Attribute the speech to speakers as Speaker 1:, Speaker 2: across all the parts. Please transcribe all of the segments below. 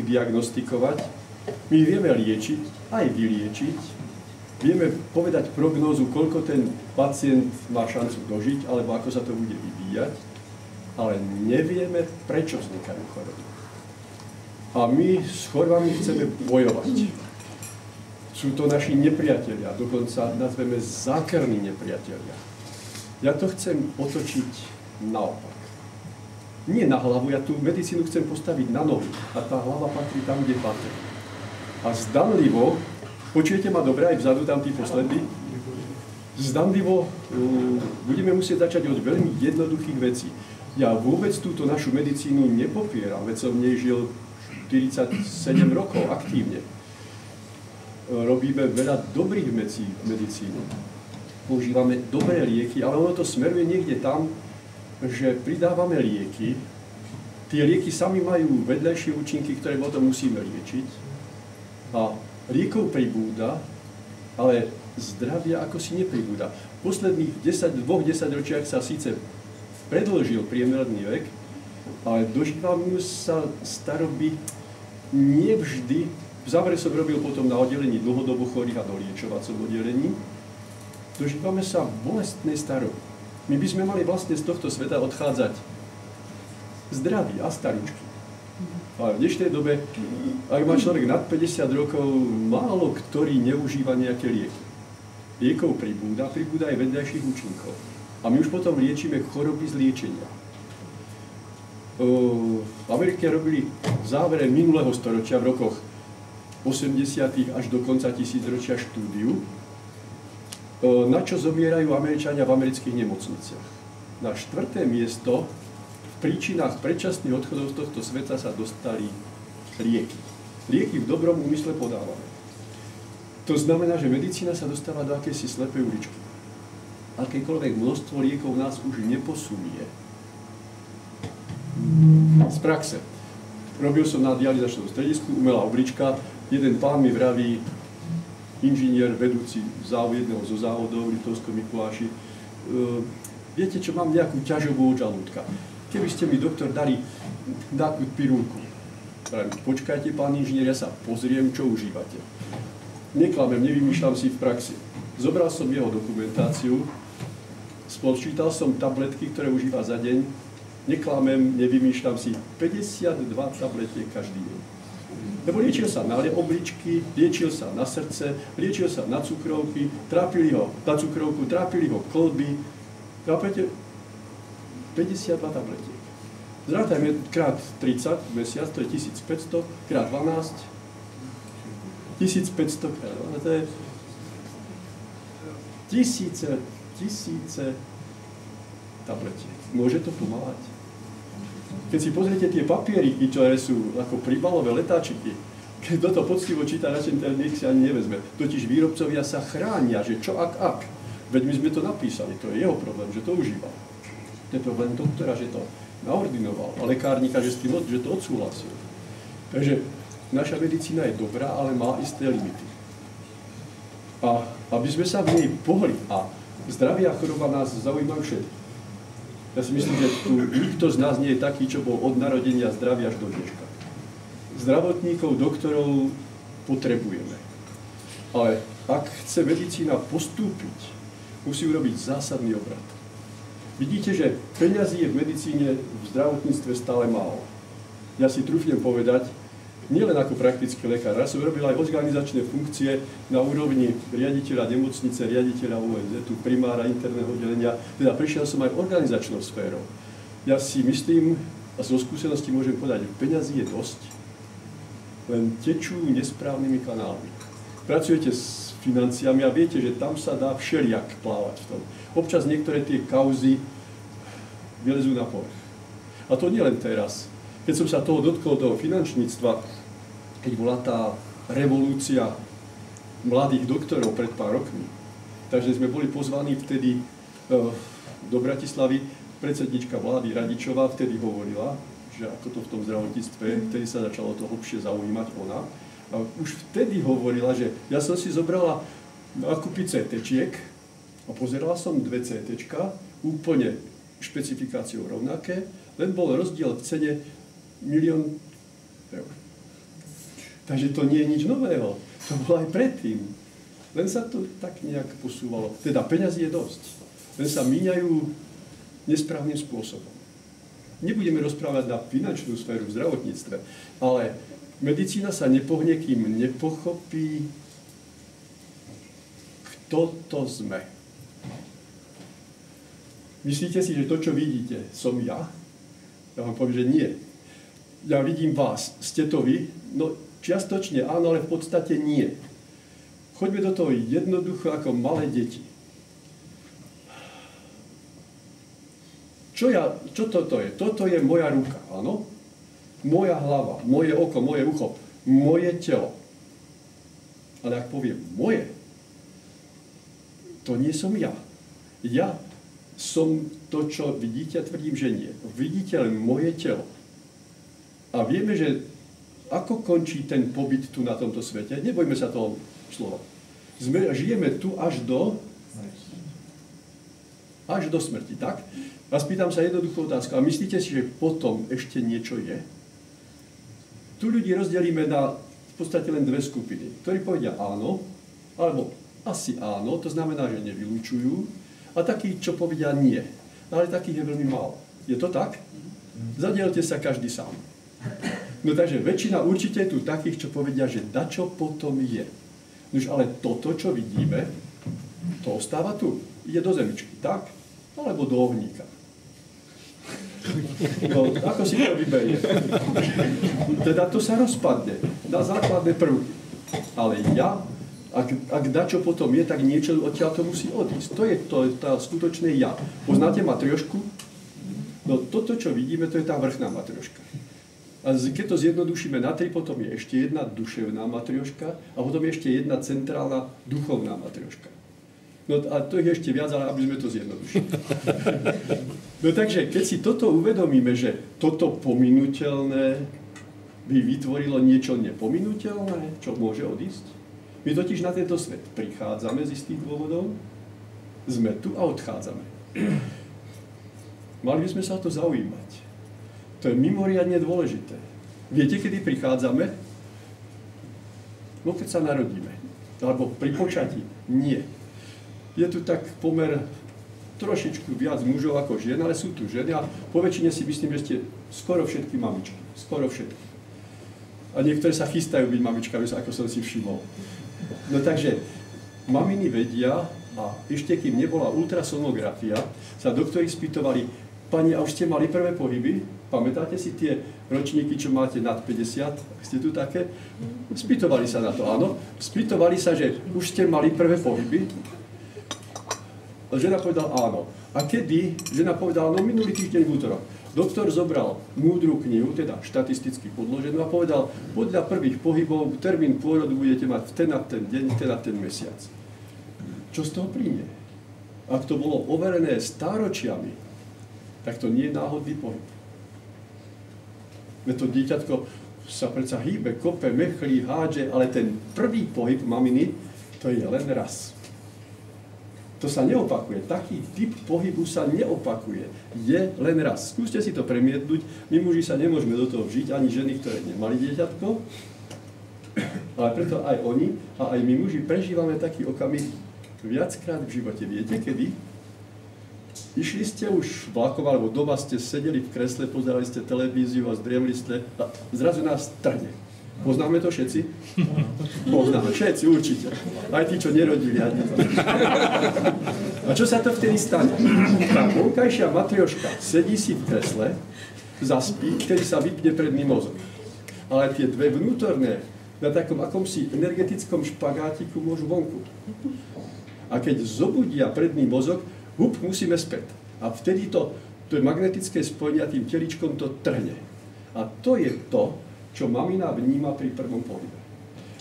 Speaker 1: diagnostikovať, my vieme liečiť, aj vyliečiť, vieme povedať prognózu, koľko ten pacient má šancu dožiť, alebo ako sa to bude vyvíjať, ale nevieme, prečo vznikajú choroby. A my s chorobami chceme bojovať. Sú to naši nepriatelia, dokonca nazveme zákerní nepriatelia. Ja to chcem otočiť naopak. Nie na hlavu, ja tú medicínu chcem postaviť na nohy. A tá hlava patrí tam, kde patrí. A zdanlivo, počujete ma dobre aj vzadu, tam tí poslední? Zdanlivo budeme musieť začať od veľmi jednoduchých vecí. Ja vôbec túto našu medicínu nepopieram, veď som v nej žil 47 rokov aktívne. Robíme veľa dobrých vecí v medicíne. Používame dobré lieky, ale ono to smeruje niekde tam, že pridávame lieky. Tie lieky sami majú vedľajšie účinky, ktoré potom musíme liečiť. A liekov pribúda, ale zdravia ako si nepribúda. V posledných 2 desaťročiach sa síce predĺžil priemerný vek, ale dožívajú sa staroby nevždy. V závere som robil potom na oddelení dlhodobo chorých a doliečovacom oddelení. Dožívame sa bolestnej staroby. My by sme mali vlastne z tohto sveta odchádzať zdraví a staričky. Ale v dnešnej dobe, ak má človek nad 50 rokov, málo ktorý neužíva nejaké lieky. Liekov pribúda aj vedľajších účinkov. A my už potom liečíme choroby z liečenia. V Amerike robili v závere minulého storočia, v rokoch 80. až do konca tisícročia štúdiu, na čo zomierajú Američania v amerických nemocniciach. Na 4. miesto v príčinách predčasných odchodov z tohto sveta sa dostali lieky. Lieky v dobrom úmysle podávané. To znamená, že medicína sa dostáva do akejsi slepej uličky. Akékoľvek množstvo liekov nás už neposunie. Z praxe. Robil som na dializačnom stredisku, umelá oblička. Jeden pán mi vraví, inžinier, vedúci jedného zo závodov v Liptovskom Mikuláši. Viete čo, mám nejakú ťažobu od žalúdka. Keby ste mi, doktor, dali takú pirulku. Počkajte, pán inžinier, ja sa pozriem, čo užívate. Neklamem, nevymýšľam si v praxi. Zobral som jeho dokumentáciu, spočítal som tabletky, ktoré užíva za deň. Neklamem, nevymýšľam si 52 tabletiek každý deň. Lebo liečil sa na obličky, liečil sa na srdce, liečil sa na cukrovky, trápili ho kĺby. Chápete? 52 tabletiek. Zrátajme krát 30 mesiac, to je 1500, krát 12, 1500 krát 12, to je tisíce tabletiek. Môže to pomáhať? Keď si pozriete tie papieriky, ktoré sú ako príbalové letáčiky, keď toto poctivo číta, radšej ten nech si ani nevezme. Totiž výrobcovia sa chránia, že čo ak. Veď my sme to napísali, to je jeho problém, že to užíval. To je problém doktora, že to naordinoval, a lekárnika, že to odsúhlasil. Takže naša medicína je dobrá, ale má isté limity. A aby sme sa v nej pohli, a zdravie a choroba nás zaujímajú všetkých. Ja si myslím, že tu nikto z nás nie je taký, čo bol od narodenia zdravý až do dneška. Zdravotníkov, doktorov potrebujeme. Ale ak chce medicína postúpiť, musí urobiť zásadný obrat. Vidíte, že peňazí je v medicíne, v zdravotníctve stále málo. Ja si trúfnem povedať, nielen ako praktický lekár, ja som robil aj organizačné funkcie na úrovni riaditeľa nemocnice, riaditeľa ONZ, primára interného oddelenia, teda prešiel som aj organizačnou sférou. Ja si myslím, a zo skúsenosti môžem povedať, že peňazí je dosť, len tečú nesprávnymi kanálmi. Pracujete s financiami a viete, že tam sa dá všelijak plávať v tom. Občas niektoré tie kauzy vylezú na povrch. A to nie len teraz. Keď som sa toho dotkol, toho finančníctva, keď bola tá revolúcia mladých doktorov pred pár rokmi, takže sme boli pozvaní vtedy do Bratislavy, predsednička vlády Radičová vtedy hovorila, že ako to v tom zdravotníctve, vtedy sa začalo to hlbšie zaujímať ona. A už vtedy hovorila, že ja som si zobrala nákupy CT-čiek a pozerala som 2 CT-čka, úplne špecifikáciou rovnaké, len bol rozdiel v cene 1 000 000 eur. Takže to nie je nič nového. To bolo aj predtým. Len sa to tak nejak posúvalo. Teda peňazí je dosť. Len sa míňajú nesprávnym spôsobom. Nebudeme rozprávať na finančnú sféru v zdravotníctve, ale medicína sa nepohne, kým nepochopí, kto to sme. Myslíte si, že to, čo vidíte, som ja? Ja vám poviem, že nie. Ja vidím vás. Ste to vy? No, čiastočne áno, ale v podstate nie. Choďme do toho jednoducho ako malé deti. Čo toto je? Toto je moja ruka, áno? Moja hlava, moje oko, moje ucho, moje telo. Ale ak poviem moje, to nie som ja. Ja som to, čo vidíte, tvrdím, že nie. Vidíte len moje telo. A vieme, že ako končí ten pobyt tu na tomto svete? Nebojme sa toho slova. Žijeme tu až do smrti, tak? A spýtam sa jednoduchú otázku. A myslíte si, že potom ešte niečo je? Tu ľudí rozdelíme na v podstate len dve skupiny, ktorí povedia áno, alebo asi áno, to znamená, že nevylučujú, a takí, čo povedia nie. Ale takých je veľmi málo. Je to tak? Zadielte sa každý sám. No takže väčšina určite je tu takých, čo povedia, že dačo potom je. Nož ale toto, čo vidíme, to ostáva tu. Ide do zemičky, tak? Alebo do ohníka. No, ako si to vyberie? Teda to sa rozpadne na základné prvky. Ale ja, ak dačo potom je, tak niečo odtiaľ to musí odísť. To je tá skutočné ja. Poznáte matriošku? No toto, čo vidíme, to je tá vrchná matrioška. A keď to zjednodušíme na 3, potom je ešte jedna duševná matrioška a potom je ešte jedna centrálna duchovná matrioška. No a to je ešte viac, ale aby sme to zjednodušili. No takže, keď si toto uvedomíme, že toto pominuteľné by vytvorilo niečo nepominuteľné, čo môže odísť. My totiž na tento svet prichádzame z istých dôvodov, sme tu a odchádzame. Mali by sme sa o to zaujímať. To je mimoriadne dôležité. Viete, kedy prichádzame? No keď sa narodíme. Alebo pri počatí. Nie. Je tu tak pomer trošičku viac mužov ako žien, ale sú tu ženy a po väčšine si myslím, že ste skoro všetky mamičky. Skoro všetky. A niektoré sa chystajú byť mamičkami, ako som si všimol. No takže, maminy vedia, a ešte kým nebola ultrasonografia, sa doktori spýtovali, pani, a už ste mali prvé pohyby? Pamätáte si tie ročníky, čo máte nad 50? Ak ste tu také? Spýtovali sa na to, áno. Spýtovali sa, že už ste mali prvé pohyby? Žena povedala áno. A kedy? Žena povedala, no minulý týždeň v útorok. Doktor zobral múdru knihu, teda štatisticky podloženú a povedal, podľa prvých pohybov termín pôrodu budete mať v ten a ten deň, v ten a ten mesiac. Čo z toho príde? Ak to bolo overené stáročiami, tak to nie je náhodný pohyb. Veď to dieťatko sa predsa hýbe, kope, mechlí, hádže, ale ten prvý pohyb maminy, to je len raz. To sa neopakuje. Taký typ pohybu sa neopakuje. Je len raz. Skúste si to premietnúť. My muži sa nemôžeme do toho vžiť, ani ženy, ktoré nemali dieťatko. Ale preto aj oni a aj my muži prežívame taký okamih viackrát v živote. Viete, kedy? Išli ste už vlakom, alebo doma ste sedeli v kresle, pozerali ste televíziu a zdriemli ste a zrazu nás trhne. Poznáme to všetci? Poznáme, všetci, určite. Aj tí, čo nerodili ani to. A čo sa to vtedy stane? Tá vonkajšia matrioška sedí si v kresle, zaspí, vtedy sa vypne predný mozog. Ale tie dve vnútorné, na takom akomsi energetickom špagátiku môžu vonku. A keď zobudia predný mozog, musíme späť. A vtedy to magnetické spojenie a tým teličkom to trhne. A to je to, čo mamina vníma pri prvom pohybe.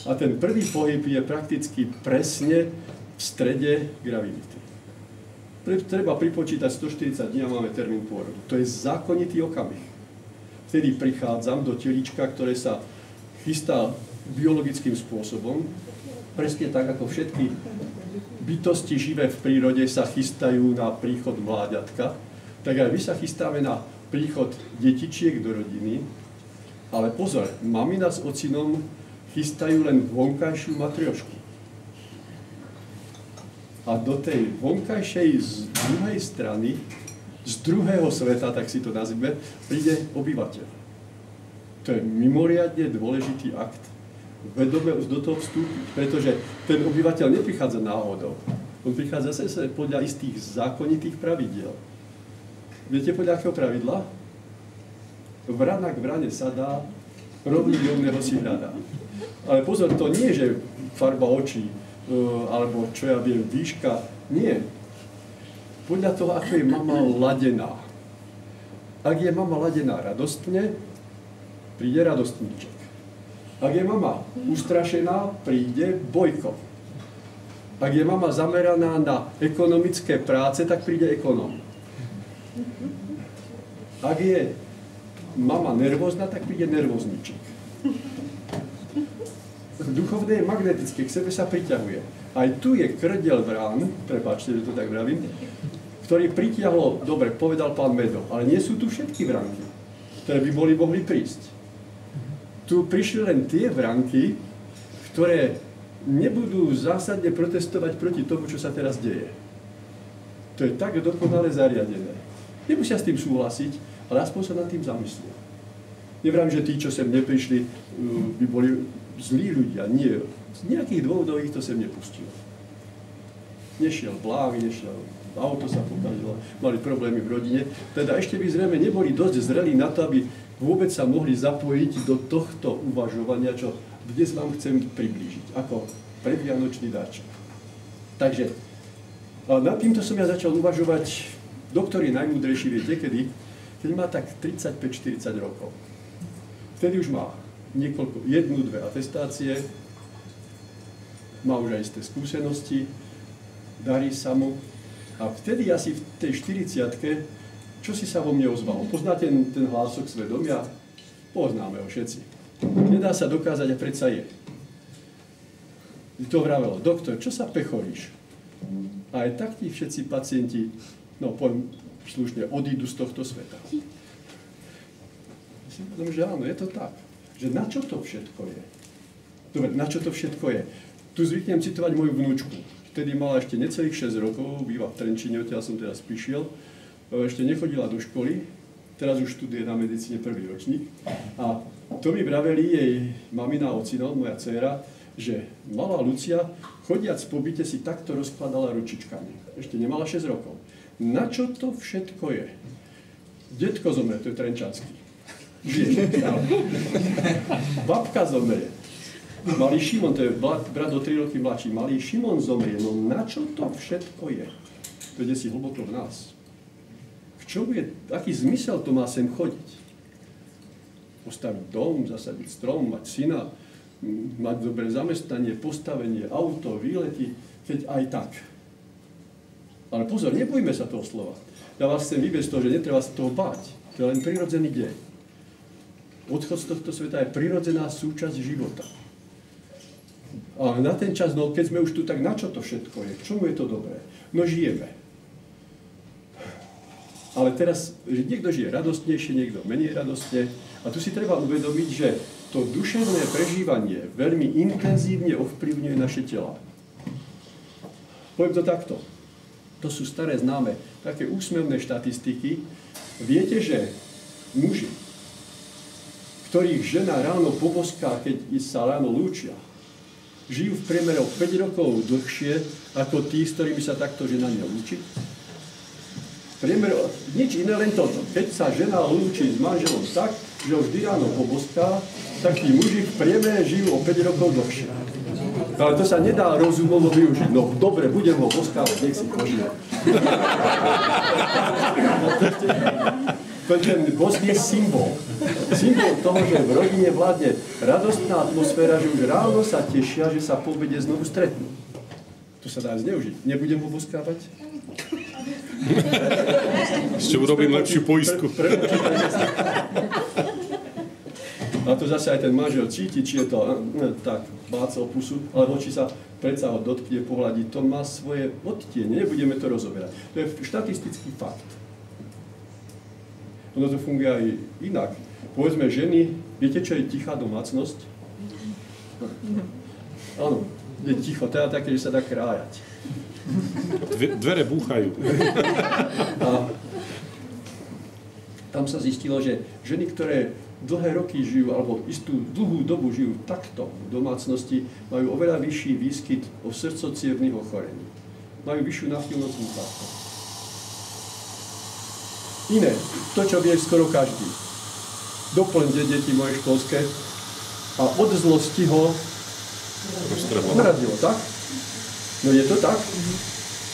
Speaker 1: A ten prvý pohyb je prakticky presne v strede gravidity. Treba pripočítať 140 dní a máme termín pôrodu. To je zákonitý okamih. Vtedy prichádzam do telička, ktoré sa chystá biologickým spôsobom, presne tak, ako všetky bytosti živé v prírode sa chystajú na príchod mláďatka, tak aj my sa chystáme na príchod detičiek do rodiny. Ale pozor, mamina s ocinom v chystajú len vonkajšiu matriošku. A do tej vonkajšej z druhej strany, z druhého sveta, tak si to nazvime, príde obyvateľ. To je mimoriadne dôležitý akt. Vedome do toho vstúpiť, pretože ten obyvateľ neprichádza náhodou. On prichádza zase podľa istých zákonitých pravidiel. Viete podľa akého pravidla? Vrana k vrane sadá, rovný rovného si hľadá. Ale pozor, to nie je, že farba očí, alebo čo ja viem, výška. Nie. Podľa toho, ako je mama ladená. Ak je mama ladená radostne, príde radostníček. Ak je mama ustrašená, príde bojko. Ak je mama zameraná na ekonomické práce, tak príde ekonóm. Ak je mama nervózna, tak príde nervózniček. Duchovné je magnetické, k sebe sa priťahuje. Aj tu je krdeľ vrán, prepáčte, že to tak vravím, ktorý pritiahlo, dobre, povedal pán Medo, ale nie sú tu všetky vránky, ktoré by mohli prísť. Tu prišli len tie vránky, ktoré nebudú zásadne protestovať proti tomu, čo sa teraz deje. To je tak dokonale zariadené. Nemusia s tým súhlasiť, ale aspoň sa nad tým zamyslú. Nevrám, že tí, čo sem neprišli, by boli zlí ľudia. Nie. Z nejakých dôvodov ich to sem nepustilo. Nešiel vlák, auto sa pokazilo, mali problémy v rodine. Teda ešte by zrejme neboli dosť zrelí na to, aby vôbec sa mohli zapojiť do tohto uvažovania, čo dnes vám chcem priblížiť, ako predvianočný darček. Takže nad týmto som ja začal uvažovať. Doktor je najmúdrejší, viete kedy? Keď má tak 35-40 rokov. Vtedy už má jednu, dve atestácie, má už aj isté skúsenosti, darí sa mu. A vtedy asi v tej 40-ke, čo si sa vo mne ozvalo? Poznáte ten hlások svedomia? Poznáme ho všetci. Nedá sa dokázať a predsa je. To vravelo, doktor, čo sa pechoríš? A aj tak tí všetci pacienti, no poviem slušne, odídu z tohto sveta. Ja si povedom, že áno, je to tak. Že na čo to všetko je? Dobre, na čo to všetko je? Tu zvyknem citovať moju vnúčku. Vtedy mala ešte necelých 6 rokov, býva v Trenčine, odtiaľ som teraz prišiel. Ešte nechodila do školy, teraz už študuje na medicíne 1. ročník. A to mi vraveli jej mamina ocino, moja dcéra, že malá Lucia, chodiac po byte, si takto rozkladala ručičkami. Ešte nemala 6 rokov. Na čo to všetko je? Detko zomre, to je trenčanský. Babka zomrie. Malý Šimon, to je brat o 3 roky mladší. Malý Šimon zomrie. No na čo to všetko je? To je si hlboko v nás. V čom je, aký zmysel to má sem chodiť? Postaviť dom, zasadiť strom, mať syna, mať dobré zamestnanie, postavenie, auto, výlety, keď aj tak. Ale pozor, nebojme sa toho slova. Ja vás chcem vyviesť z toho, že netreba sa toho báť. To je len prirodzený dej. Odchod z tohto sveta je prirodzená súčasť života. A na ten čas, no keď sme už tu, tak na čo to všetko je? K čomu je to dobré? No žijeme. Ale teraz, že niekto žije radostnejšie, niekto menej radostne. A tu si treba uvedomiť, že to duševné prežívanie veľmi intenzívne ovplyvňuje naše tela. Poviem to takto. To sú staré známe, také úsmevné štatistiky. Viete, že muži, ktorých žena ráno poboská, keď sa ráno lúčia, žijú v priemere o 5 rokov dlhšie ako tí, s ktorými sa takto žena nelúči? Nič iné, len toto. Keď sa žena lúči s manželom tak, že ho vždy ráno poboská, tak tí muži v priemere žijú o 5 rokov dlhšie. Ale to sa nedá rozumovo využiť. No dobre, budem ho boskávať, nech si požije. Ten bosk je symbol. Symbol toho, že v rodine vládne radostná atmosféra, že už ráno sa tešia, že sa po obede znovu stretnú. To sa dá zneužiť. Nebudem ho boskávať?
Speaker 2: Ešte urobím lepšiu poistku.
Speaker 1: A to zase aj ten manžel cíti, či je to tak, bácel pusu, alebo či sa predsa ho dotkne, pohľadí. To má svoje odtiene, nebudeme to rozoberať. To je štatistický fakt. Ono to funguje aj inak. Povedzme ženy, viete, čo je tichá domácnosť? Áno, je ticho, teda také, že sa dá krájať.
Speaker 2: Dvere búchajú.
Speaker 1: A tam sa zistilo, že ženy, ktoré dlhé roky žijú, alebo istú dlhú dobu žijú takto v domácnosti, majú oveľa vyšší výskyt o srdcocievnych ochorení. Majú vyššiu náchylnosť k infarktom. Iné, to, čo vie skoro každý. Doplňte deti moje školské a od zlosti ho zmrazilo, tak? No je to tak?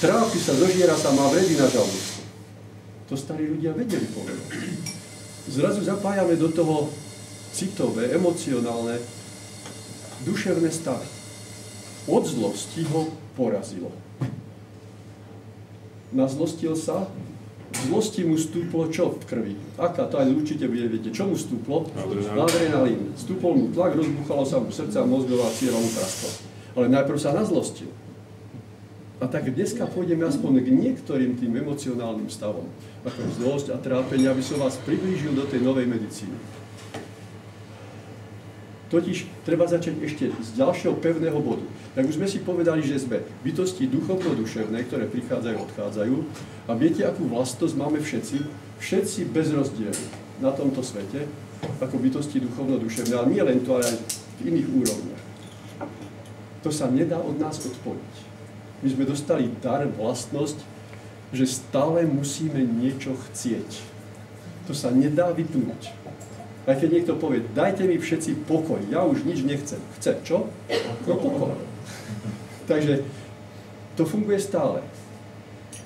Speaker 1: Trápi sa, zožiera sa, má vredy na žalúdku. To starí ľudia vedeli povedať. Zrazu zapájame do toho citové, emocionálne, duševné stavy. Od zlosti ho porazilo. Nazlostil sa, v zlosti mu stúplo čo v krvi? Aká? To aj určite bude vedieť. Čo mu stúplo? Adrenalín. Stúpol mu tlak, rozbuchalo sa mu srdce a mozgová cieva mu praskla. Ale najprv sa nazlostil. A tak dneska pôjdeme aspoň k niektorým tým emocionálnym stavom. Ako zlosť a trápenie, aby som vás priblížil do tej novej medicíny. Totiž treba začať ešte z ďalšieho pevného bodu. Tak už sme si povedali, že sme bytosti duchovno-duševné, ktoré prichádzajú, odchádzajú. A viete, akú vlastnosť máme všetci? Všetci bez rozdielu na tomto svete, ako bytosti duchovno-duševné. Ale nie len to, ale aj v iných úrovniach. To sa nedá od nás odpojiť. My sme dostali dar, vlastnosť, že stále musíme niečo chcieť. To sa nedá vypnúť. Aj keď niekto povie, dajte mi všetci pokoj, ja už nič nechcem. Chce, čo? No pokoj. Takže to funguje stále.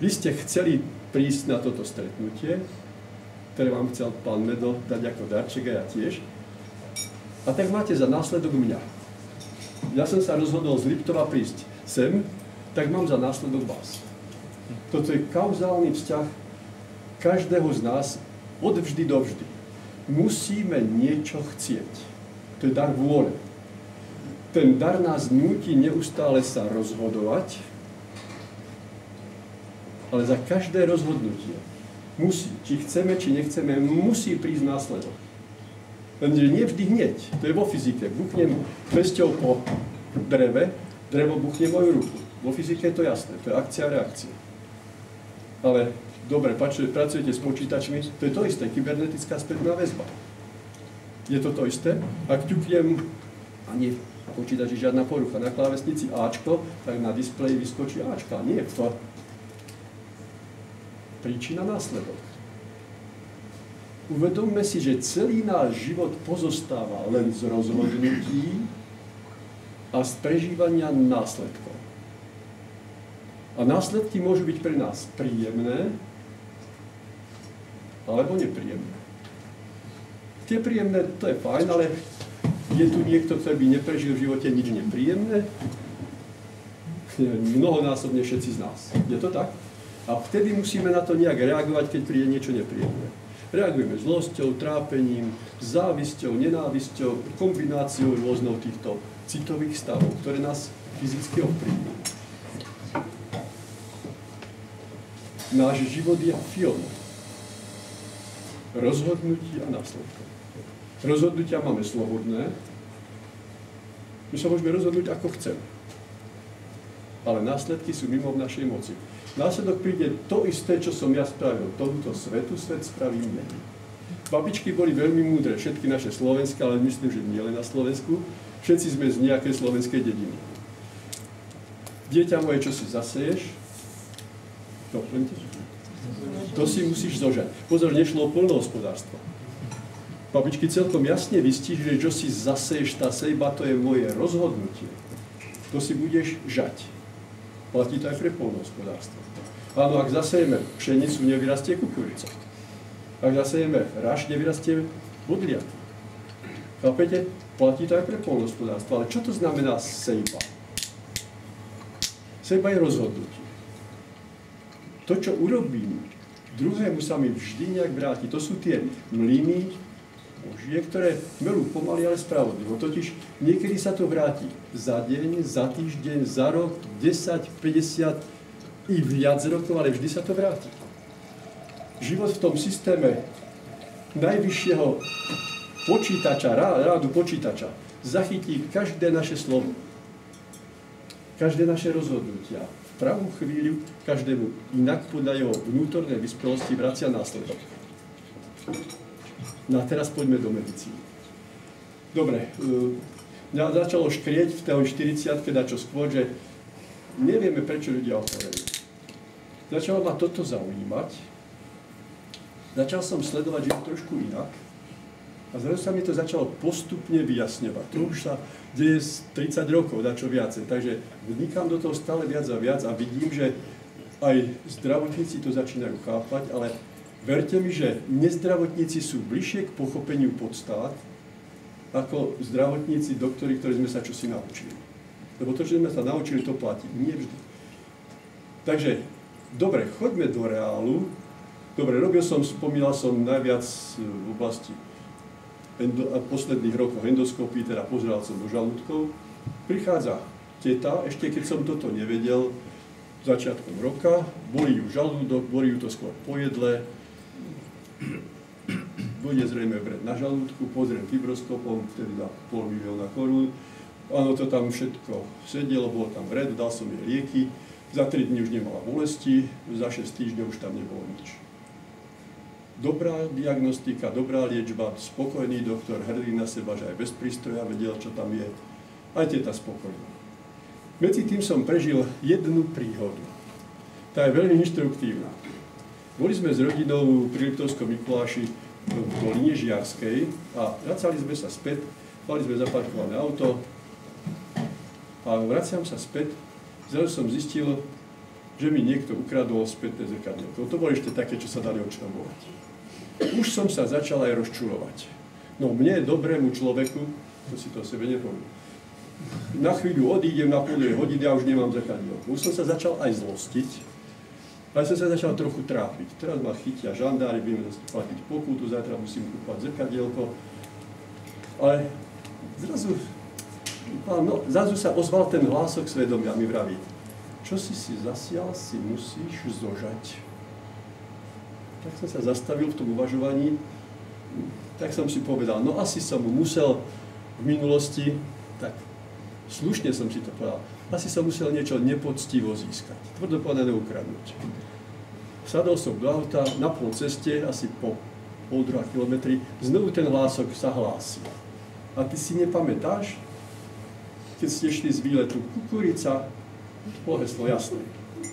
Speaker 1: Vy ste chceli prísť na toto stretnutie, ktoré vám chcel pán Medo dať ako darček a ja tiež. A tak máte za následok mňa. Ja som sa rozhodol z Liptova prísť sem, tak mám za následok vás. Toto je kauzálny vzťah každého z nás od vždy do vždy. Musíme niečo chcieť. To je dar vôle. Ten dar nás núti neustále sa rozhodovať, ale za každé rozhodnutie musí, či chceme, či nechceme, musí prísť následok. Lenže nevždy hneď. To je vo fyzike. Buchnem pesťou po dreve, drevo buchne moju ruku. Vo fyzike je to jasné. To je akcia a reakcia. Ale dobre, pracujete s počítačmi, to je to isté, kybernetická spätná väzba. Je to to isté? Ak ťuknem, a nie v počítači žiadna porucha, na klávesnici Ačko, tak na displeji vyskočí Ačka, nie F. Príčina, následok. Uvedomme si, že celý náš život pozostáva len z rozhodnutí a z prežívania následkov. A následky môžu byť pre nás príjemné alebo nepríjemné. Tie príjemné, to je fajn, ale je tu niekto, ktorý by neprežil v živote nič nepríjemné? Mnohonásobne všetci z nás. Je to tak? A vtedy musíme na to nejak reagovať, keď príde niečo nepríjemné. Reagujeme zlosťou, trápením, závisťou, nenávisťou, kombináciou rôznou týchto citových stavov, ktoré nás fyzicky ovplyvňujú. Náš život je film rozhodnutí a následkov. Rozhodnutia máme slobodné, my sa môžeme rozhodnúť ako chceme. Ale následky sú mimo v našej moci. Následok príde to isté, čo som ja spravil tomuto svetu, svet spraví mne. Babičky boli veľmi múdre, všetky naše slovenské, ale myslím, že nie len na Slovensku. Všetci sme z nejakej slovenskej dediny. Dieťa moje, čo si zaseješ, to si musíš zožať. Pozor, nešlo o poľnohospodárstvo. Babičky celkom jasne vystihli, že čo si zaseješ, tá sejba, to je moje rozhodnutie. To si budeš žať. Platí to aj pre poľnohospodárstvo. Áno, ak zasejeme pšenicu, nevyrastie kukurica. Ak zasejeme raž, nevyrastie bodliak. Chápete? Platí to aj pre poľnohospodárstvo. Ale čo to znamená sejba? Sejba je rozhodnutie. To, čo urobím, druhému sa mi vždy nejak vráti. To sú tie mlyny Božie, ktoré melú pomaly, ale spravodlivo. Totiž niekedy sa to vráti za deň, za týždeň, za rok, 10, 50 i viac rokov, ale vždy sa to vráti. Život v tom systéme najvyššieho počítača, rádu počítača, zachytí každé naše slovo, každé naše rozhodnutia. V pravú chvíľu každému inak podľa jeho vnútornej vyspelosti vracia následok. No a teraz poďme do medicíny. Dobre, mňa začalo škrieť v tej 40-ke dačo skôr, že nevieme, prečo ľudia ochorejú. Začalo ma toto zaujímať. Začal som sledovať život trošku inak. A zrazu sa mi to začalo postupne vyjasňovať. To už sa deje z 30 rokov, dačo viacej. Takže vnikám do toho stále viac a viac a vidím, že aj zdravotníci to začínajú chápať, ale verte mi, že nezdravotníci sú bližšie k pochopeniu podstát, ako zdravotníci, doktori, ktorí sme sa čosi naučili. Lebo to, čo sme sa naučili, to platí. Nie vždy. Takže, dobre, choďme do reálu. Dobre, spomínal som najviac v oblasti posledných rokov endoskopii, teda pozeral som do žalúdkov. Prichádza teta, ešte keď som toto nevedel, začiatkom roka, bolí ju žalúdok, bolí ju to skôr po jedle, bude zrejme vred na žalúdku, pozriem fibroskopom, vtedy za 500 000 korún. Áno, to tam všetko sedelo, bol tam vred, dal som jej lieky, za 3 dní už nemala bolesti, za 6 týždňov už tam nebolo nič. Dobrá diagnostika, dobrá liečba, spokojný doktor, hrdý na seba, že aj bez prístroja vedel, čo tam je. Aj teta spokojná. Medzi tým som prežil jednu príhodu. Tá je veľmi inštruktívna. Boli sme s rodinou pri Liptovskom Mikuláši v doline Žiarskej a vracali sme sa späť, mali sme zaparkované auto a vraciam sa späť. Zrazu som zistil, že mi niekto ukradol spätné zrkadlielko. To boli ešte také, čo sa dali odštabovať. Už som sa začal aj rozčulovať. No mne, dobrému človeku, to si to o sebe nepoviem, na chvíľu odídem na 0,5 hodiny a už nemám zrkadlielko. Už som sa začal aj zlostiť, ale som sa začal trochu trápiť. Teraz ma chytia žandári, budeme platiť pokutu, zajtra musím kúpať zrkadielko. Ale zrazu sa ozval ten hlások svedomia, mi vraví, čo si zasial, si musíš zožať. Tak som sa zastavil v tom uvažovaní, tak som si povedal, no asi som musel v minulosti, tak slušne som si to povedal, asi som musel niečo nepoctivo získať, tvrdo povedané ukradnúť. Sadol som do auta, na pol ceste, asi po 1,5–2 kilometri, znovu ten hlások sa hlásil. A ty si nepamätáš, keď ste šli z výletu kukurica, poheslo jasné.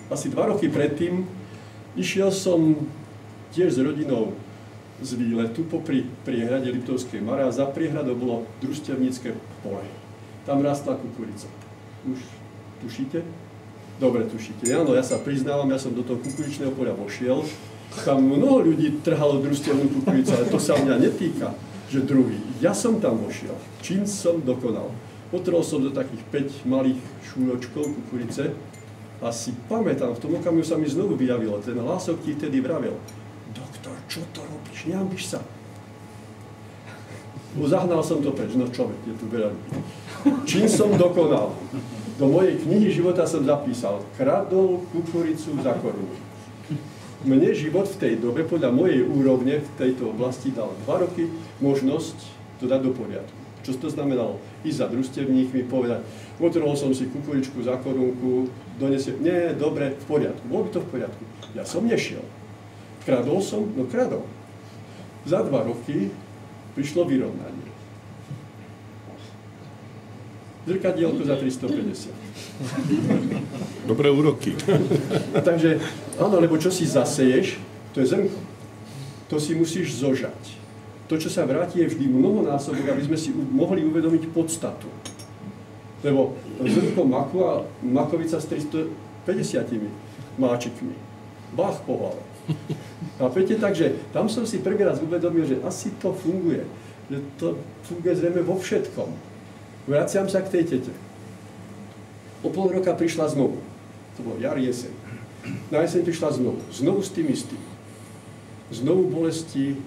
Speaker 1: Asi 2 roky predtým išiel som tiež s rodinou z výletu popri priehrade Liptovskej Mare a za priehradou bolo družstevnícke pole. Tam rastla kukurica. Už tušíte? Dobre tušíte. Áno, ja sa priznávam, ja som do toho kukuričného poľa vošiel. Tam mnoho ľudí trhalo družstevnú kukuricu, ale to sa mňa netýka, že druhý. Ja som tam vošiel. Čím som dokonal? Potrel som do takých 5 malých šúročkov kukurice a si pamätám, v tom okamihu sa mi znovu vyjavilo. Ten hlások ti tedy vravel. Doktor, čo to robíš? Neambíš sa. Zahnal som to preč. No človek, je tu veľa ľudí. Čím som dokonal? Do mojej knihy života som zapísal. Kradol kukuricu za korunu. Mne život v tej dobe, podľa mojej úrovne v tejto oblasti, dal 2 roky možnosť to dať do poriadku. Čo to znamenalo? Ísť za družstevníkmi, povedať, potrhol som si kukuričku za korunku, donesiem, nie, dobre, v poriadku. Bolo by to v poriadku. Ja som nešiel. Kradol som? No kradol. Za 2 roky prišlo vyrovnanie. Zrkadielko za 350.
Speaker 2: Dobré úroky.
Speaker 1: Takže, áno, lebo čo si zaseješ, to je zrnko. To si musíš zožať. To, čo sa vráti, je vždy mnohonásobok, aby sme si mohli uvedomiť podstatu. Lebo zrnko maku a makovica s 350 máčikmi. Bach po hlave. Chápete? Takže tam som si prvý raz uvedomil, že asi to funguje. Že to funguje zrejme vo všetkom. Vraciam sa k tej tete. O 0,5 roka prišla znovu. To bolo jar, jeseň. Na jeseň prišla znovu. Znovu s tým istým. Znovu bolesti.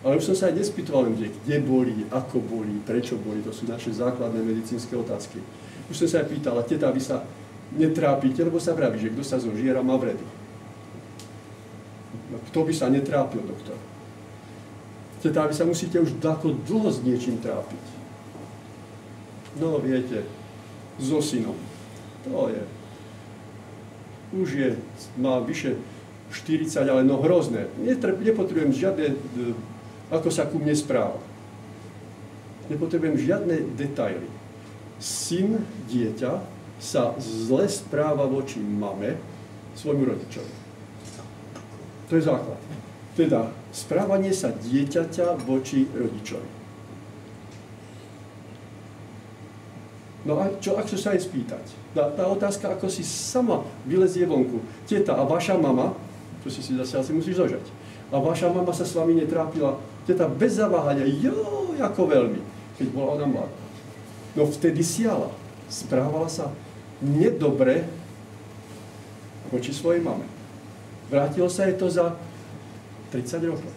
Speaker 1: Ale už som sa aj nespýtoval, kde boli, ako boli, prečo boli. To sú naše základné medicínske otázky. Už som sa aj pýtal, teta, vy sa netrápite, lebo sa vraví, že kto sa zožiera, má vredy. No, kto by sa netrápil, doktor? Teta, vy sa musíte už dlho s niečím trápiť. No viete, so synom. To je. Už je, má vyše 40, ale no hrozné. Nepotrebujem žiadne, ako sa ku mne správa. Nepotrebujem žiadne detaily. Syn, dieťa sa zle správa voči mame, svojmu rodičovi. To je základ. Teda správanie sa dieťaťa voči rodičovi. No a čo, ak sa aj spýtať? Tá otázka, ako si sama vylezie vonku. Teta, a vaša mama, to si zase asi musíš zožať, a vaša mama sa s vami netrápila, teta bez zaváhania, ako veľmi, keď bola ona mladá. No vtedy siala, správala sa nedobre voči svojej mame. Vrátilo sa jej to za 30 rokov.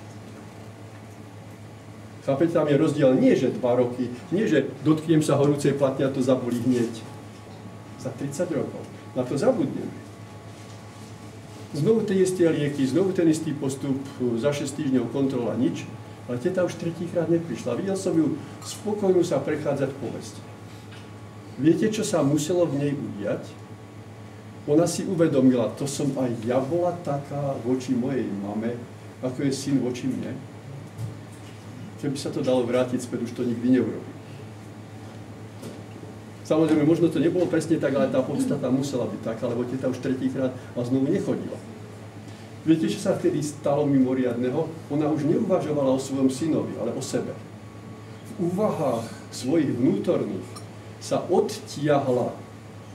Speaker 1: Chápete, tam je rozdiel nie, že 2 roky, nie, že dotknem sa horúcej platne a to zabolí hneď. Za 30 rokov. Na to zabudneme. Znovu tie isté lieky, znovu ten istý postup, za 6 týždňov kontrola, nič. Ale teta už tretíkrát neprišla. Videl som ju spokojnú sa prechádzať po meste. Viete, čo sa muselo v nej udiať? Ona si uvedomila, to som aj ja bola taká voči mojej mame, ako je syn voči mne. Keby sa to dalo vrátiť späť, už to nikdy neurobí. Samozrejme, možno to nebolo presne tak, ale tá podstata musela byť taká, lebo teta už tretíkrát a znovu nechodila. Viete, čo sa vtedy stalo mimoriadneho? Ona už neuvažovala o svojom synovi, ale o sebe. V úvahách svojich vnútorných sa odtiahla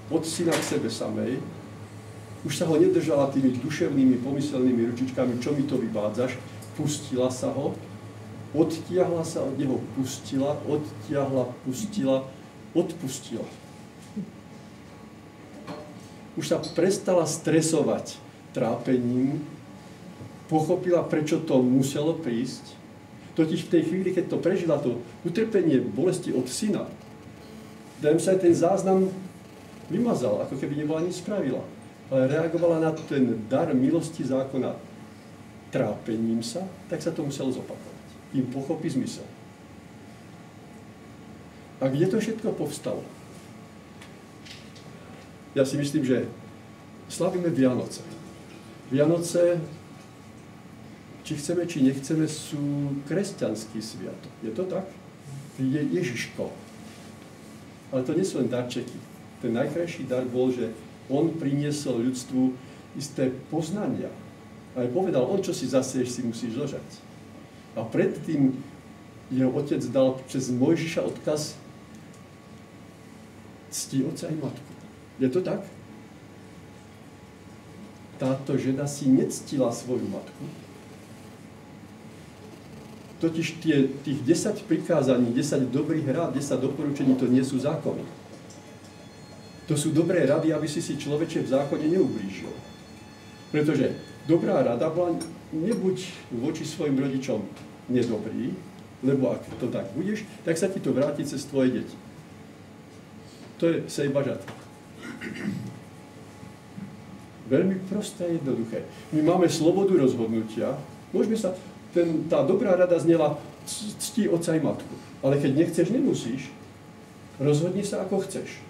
Speaker 1: od syna k sebe samej, už sa ho nedržala tými duševnými, pomyselnými ručičkami, čo mi to vyvádzaš, pustila sa ho, odtiahla sa od neho, pustila, odtiahla, pustila, odpustila. Už sa prestala stresovať trápením, pochopila, prečo to muselo prísť. Totiž v tej chvíli, keď to prežila, to utrpenie bolesti od syna, dajem sa aj ten záznam vymazal, ako keby nebola nič spravila. Ale reagovala na ten dar milosti zákona trápením sa, tak sa to muselo zopakovať. Im pochopí zmysel. A kde to všetko povstalo? Ja si myslím, že slavíme Vianoce. Vianoce, či chceme, či nechceme, sú kresťanský sviatok. Je to tak? Je Ježiško. Ale to nie sú len darčeky. Ten najkrajší dar bol, že on priniesol ľudstvu isté poznania. A aj povedal, on čo si zasieš, si musíš zožať. A predtým jeho otec dal cez Mojžiša odkaz cti otca i matku. Je to tak? Táto žena si nectila svoju matku. Totiž tých 10 prikázaní, 10 dobrých rád, 10 doporučení, to nie sú zákony. To sú dobré rady, aby si človeče v zákone neublížil. Pretože dobrá rada bola, nebuď voči svojim rodičom nedobrý, lebo ak to tak budeš, tak sa ti to vráti cez tvoje deti. To je sejbažat. Veľmi prosté a jednoduché. My máme slobodu rozhodnutia, môžeme sa, tá dobrá rada znela cti otca i matku. Ale keď nechceš, nemusíš. Rozhodni sa, ako chceš.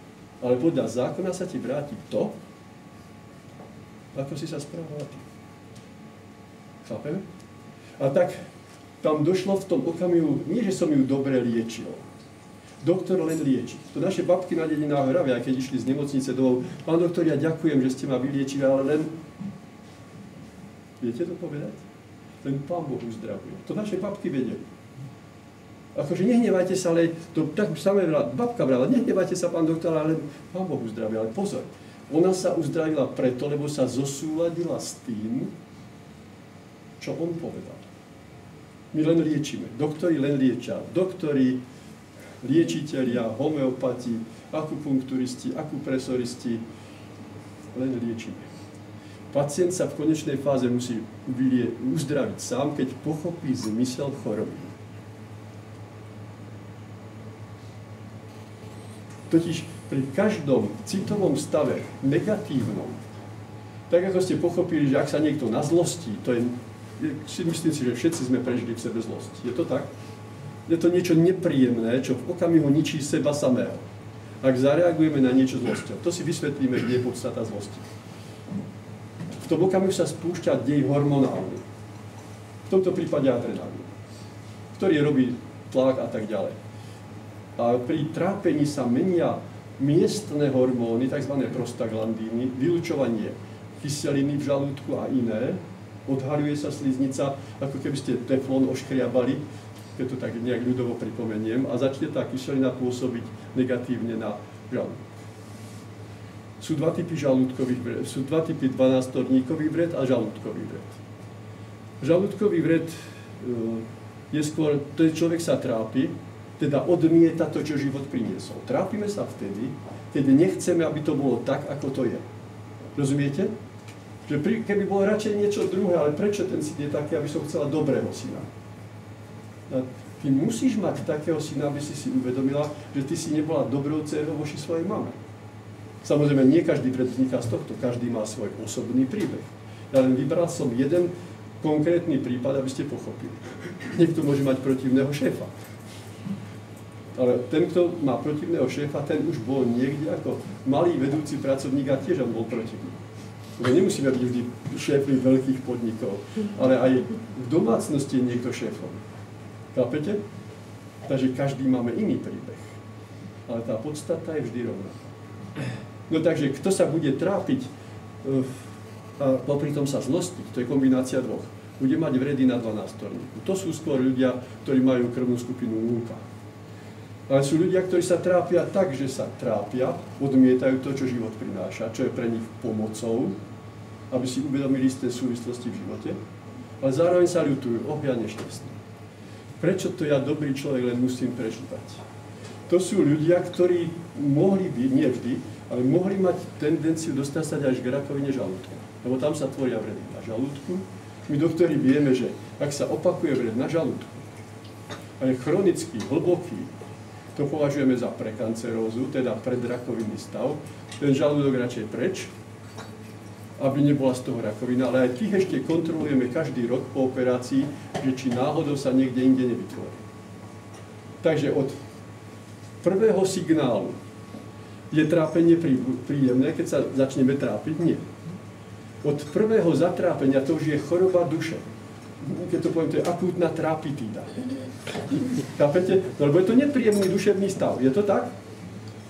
Speaker 1: Ale podľa zákona sa ti vráti to, ako si sa správala ty. Chápeme? A tak tam došlo v tom okamihu, nie že som ju dobre liečil. Doktor len lieči. To naše babky na dedinách hravia, keď išli z nemocnice domov. Pán doktor, ja ďakujem, že ste ma vyliečili, ale len... Viete to povedať? Len Pán Boh uzdravuje. To naše babky vedeli. Akože nehnevajte sa, ale to tak samé babka brala, nehnevajte sa, pán doktor, ale Pán Boh uzdravil. Ale pozor, ona sa uzdravila preto, lebo sa zosúladila s tým, čo on povedal. My len liečíme. Doktori len liečia. Doktori, liečitelia, homeopati, akupunkturisti, akupresoristi, len liečíme. Pacient sa v konečnej fáze musí uzdraviť sám, keď pochopí zmysel choroby. Totiž pri každom citovom stave, negatívnom, tak ako ste pochopili, že ak sa niekto nazlostí, to je, myslím si, že všetci sme prežili v sebe zlosť. Je to tak? Je to niečo nepríjemné, čo v okamihu ničí seba samého. ak zareagujeme na niečo zlosťou. To si vysvetlíme, kde je podstata zlosti. V tom okamihu sa spúšťa dej hormonálny. V tomto prípade adrenalín, ktorý robí tlak a tak ďalej. A pri trápení sa menia miestne hormóny, tzv. Prostaglandíny, vylučovanie kyseliny v žalúdku a iné, odhaľuje sa sliznica, ako keby ste teflón oškriabali, keď to tak nejak ľudovo pripomeniem, a začne tá kyselina pôsobiť negatívne na žalúdok. Sú dva typy žalúdkových vred, sú dva typy 12-torníkový vred a žalúdkový vred. Žalúdkový vred je skôr, to človek sa trápi, teda odmieta to, čo život priniesol. Trápime sa vtedy, keď nechceme, aby to bolo tak, ako to je. Rozumiete? Že keby bolo radšej niečo druhé, ale prečo ten syn je taký, aby som chcela dobrého syna? A ty musíš mať takého syna, aby si uvedomila, že ty si nebola dobrou dcérou voči svojej mame. Samozrejme, nie každý vred vzniká z tohto, každý má svoj osobný príbeh. Ja len vybral som jeden konkrétny prípad, aby ste pochopili. Niekto môže mať protivného šéfa. Ale ten, kto má protivného šéfa, ten už bol niekde ako malý vedúci pracovník a tiež on bol protivný. Nemusíme byť vždy šéfmi veľkých podnikov, ale aj v domácnosti je niekto šéfom. Chápete? Takže každý máme iný príbeh. Ale tá podstata je vždy rovnaká. No takže, kto sa bude trápiť a popri tom sa zlostiť, to je kombinácia dvoch, bude mať vredy na 12-torníku. To sú skôr ľudia, ktorí majú krvnú skupinu 0. Ale sú ľudia, ktorí sa trápia tak, že sa trápia, odmietajú to, čo život prináša, čo je pre nich pomocou, aby si uvedomili isté súvislosti v živote, ale zároveň sa ľutujú, ja nešťastný. Prečo to ja, dobrý človek, len musím prežívať? To sú ľudia, ktorí mohli byť, nie vždy, ale mohli mať tendenciu dostať sa až k rakovine žalúdka. Lebo tam sa tvoria vredy na žalúdku. My doktori vieme, že ak sa opakuje vred na žalúdku a je chronický, hlboký, to považujeme za prekancerózu, teda predrakovinný stav, ten žalúdok radšej preč, aby nebola z toho rakovina, ale aj tých ešte kontrolujeme každý rok po operácii, že či náhodou sa niekde inde nevytvorí. Takže od prvého signálu je trápenie príjemné, keď sa začneme trápiť? Nie. Od prvého zatrápenia to už je choroba duše. Keď to poviem, to je akútna trápitída. Chápete? No, lebo je to nepríjemný duševný stav. Je to tak?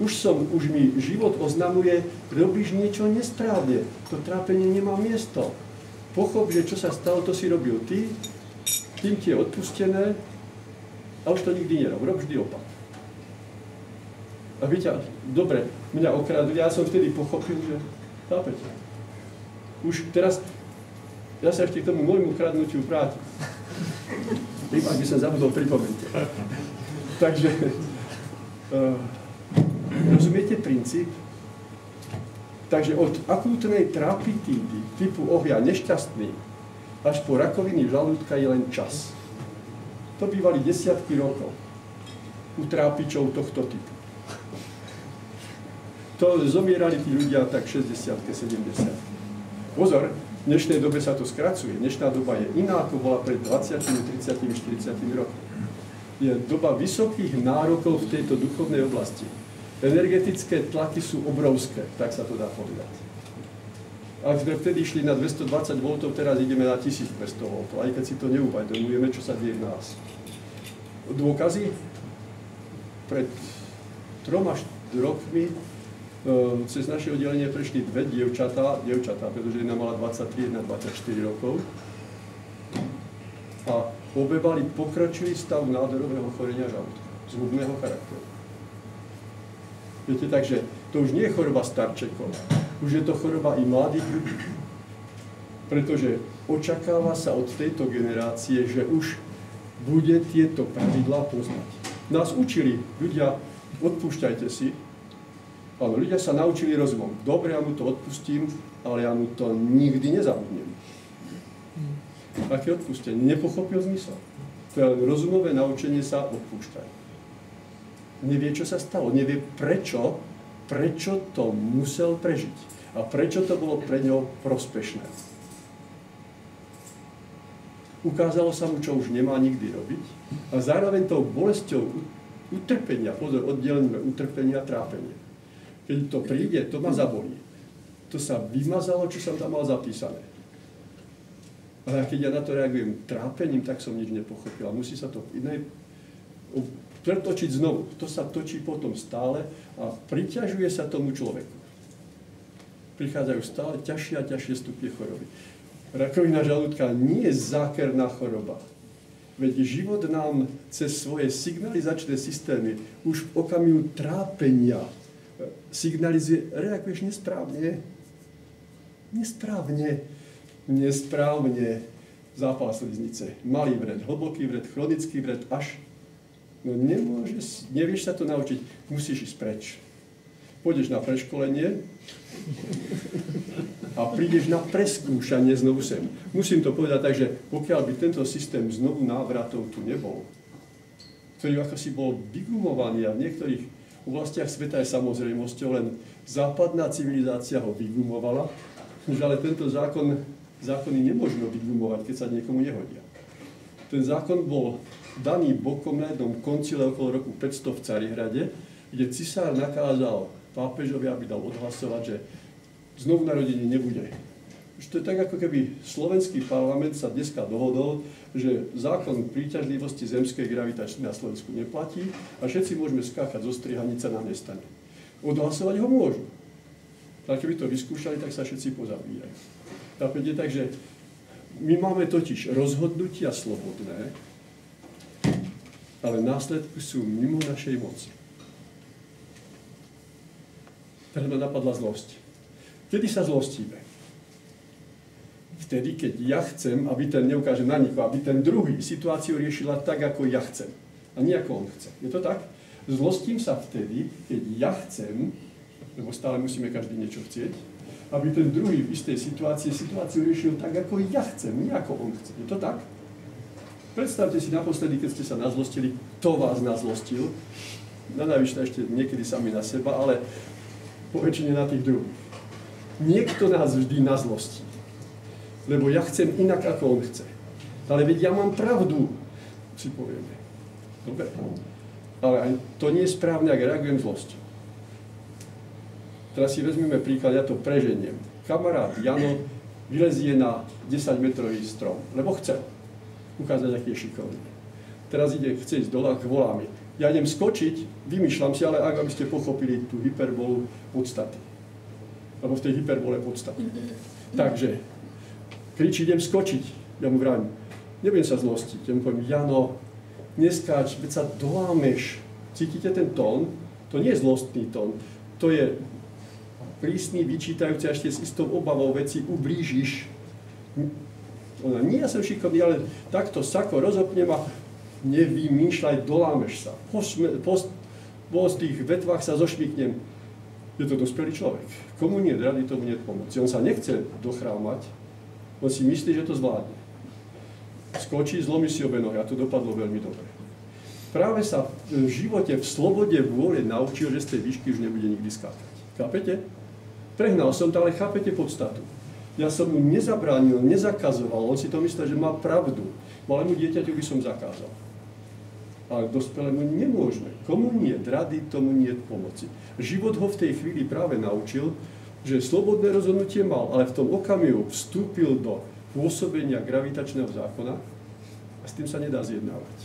Speaker 1: Už mi život oznamuje, robíš niečo nesprávne. To trápenie nemá miesto. Pochop, že čo sa stalo, to si robil ty, tým ti je odpustené a už to nikdy nerob. Rob vždy opak. A víte, dobre, mňa okradli, ja som vtedy pochopil, že chápete? Už teraz, ja sa ešte k tomu môjmu kradnutiu vrátim. Ak by som zabudol, pripomente. Takže, rozumiete princíp? Takže od akútnej trapitídy typu ja nešťastný až po rakoviny žalúdka je len čas. To bývali desiatky rokov u trápičov tohto typu. To zomierali tí ľudia tak 60-ke, 70. Pozor, v dnešnej dobe sa to skracuje. Dnešná doba je iná, ako bola pred 20, 30, 40 rokmi. Je doba vysokých nárokov v tejto duchovnej oblasti. Energetické tlaky sú obrovské, tak sa to dá povedať. Ak sme vtedy išli na 220 V, teraz ideme na 1200 V, aj keď si to neuvedomujeme, čo sa deje v nás. Dôkazy? Pred 3 rokmi cez naše oddelenie prešli dve dievčatá, pretože jedna mala 23, jedna 24 rokov. A obe mali pokročilý stav nádorového ochorenia žalúdka, zhubného charakteru. Viete, takže to už nie je choroba starčekov, už je to choroba i mladých ľudí. Pretože očakáva sa od tejto generácie, že už bude tieto pravidlá poznať. Nás učili ľudia, odpúšťajte si. Áno, ľudia sa naučili rozumom. Dobre, ja mu to odpustím, ale ja mu to nikdy nezabudnem. Aké odpustenie? Nepochopil zmysel. To je rozumové naučenie sa odpúšťať. Nevie, čo sa stalo. Nevie, prečo to musel prežiť. A prečo to bolo pre ňo prospešné. Ukázalo sa mu, čo už nemá nikdy robiť. A zároveň tou bolesťou utrpenia, pozor, oddelenie utrpenia a trápenie. Keď to príde, to ma zabolí. To sa vymazalo, čo som tam mal zapísané. Ale keď ja na to reagujem trápením, tak som nič nepochopil. A musí sa to pretočiť znovu. To sa točí potom stále a priťažuje sa tomu človeku. Prichádzajú stále ťažšie a ťažšie stupne choroby. Rakovina žalúdka nie je zákerná choroba. Veď život nám cez svoje signalizačné systémy už v okamihu trápenia signalizuje, reaguješ nesprávne. Nesprávne. Zápal sliznice. Malý vred, hlboký vred, chronický vred, až. No nevieš sa to naučiť, musíš ísť preč. Pôjdeš na preškolenie a prídeš na preskúšanie znovu sem. Musím to povedať tak, že pokiaľ by tento systém znovu návratov tu nebol, ktorý ako si bol vygumovaný a v niektorých oblastiach sveta je samozrejmosťou, len západná civilizácia ho vygumovala, ale tento zákony nemôžno vygumovať, keď sa niekomu nehodia. Ten zákon bol daný bokom na jednom koncile okolo roku 500 v Carihrade, kde cisár nakázal pápežovi, aby dal odhlasovať, že znovu narodenie nebude. Už to je tak, ako keby slovenský parlament sa dneska dohodol, že zákon príťažlivosti zemskej gravitačnej na Slovensku neplatí a všetci môžeme skákať zo strihanice, nám nestane. Odhlasovať ho môžu. Ale keby to vyskúšali, tak sa všetci pozabíjajú. Takže my máme totiž rozhodnutia slobodné, ale následky sú mimo našej moci. Teraz ma napadla zlosť. Kedy sa zlostíme? Vtedy, keď ja chcem, aby ten neukáže na nikoho, aby ten druhý situáciu riešila tak, ako ja chcem. A nie ako on chce. Je to tak? Zlostím sa vtedy, keď ja chcem, lebo stále musíme každý niečo chcieť, aby ten druhý v istej situáciu riešil tak, ako ja chcem, nie ako on chce. Je to tak? Predstavte si naposledy, keď ste sa nazlostili, kto vás nazlostil. Na najvyššie ešte niekedy sami na seba, ale po väčšine na tých druhých. Niekto nás vždy nazlostí. Lebo ja chcem inak, ako on chce. Ale veď ja mám pravdu, si povieme. Dobre. Ale aj to nie je správne, ak reagujem zlosťou. Teraz si vezmeme príklad, ja to preženiem. Kamarát Jano vylezie na 10-metrový strom, lebo chcel ukázať, aký je šikovný. Teraz chce ísť dole a volá mi. Ja idem skočiť, vymýšľam si, ale aby ste pochopili tú hyperbolu podstaty. Lebo v tej hyperbole podstaty. Takže, kričí, idem skočiť. Ja mu vravím, nebudem sa zlostiť. Ja mu poviem, Jano, neskáč, veď sa dolámeš. Cítite ten tón? To nie je zlostný tón. To je prísny, vyčítajúci, ešte s istou obavou veci ublížiš. Ona, nie, ja som šikovný, ale takto sako rozopnem a nevymýšľaj, dolámeš sa. Po tých vetvách sa zošmyknem. Je to dospelý človek. Komu nie rady, tomu nie pomoci. On sa nechce dochrámať, on si myslí, že to zvládne. Skočí, zlomí si obe nohy a to dopadlo veľmi dobre. Práve sa v živote, v slobode vôle naučil, že z tej výšky už nebude nikdy skákať. Chápete? Prehnal som to, ale chápete podstatu. Ja som mu nezabránil, nezakazoval, on si to myslel, že má pravdu. Malému dieťaťu by som zakázal. Ale dospelému nemôžeme. Komu nie rady, tomu nie pomoci. Život ho v tej chvíli práve naučil, že slobodné rozhodnutie mal, ale v tom okamihu vstúpil do pôsobenia gravitačného zákona a s tým sa nedá zjednávať.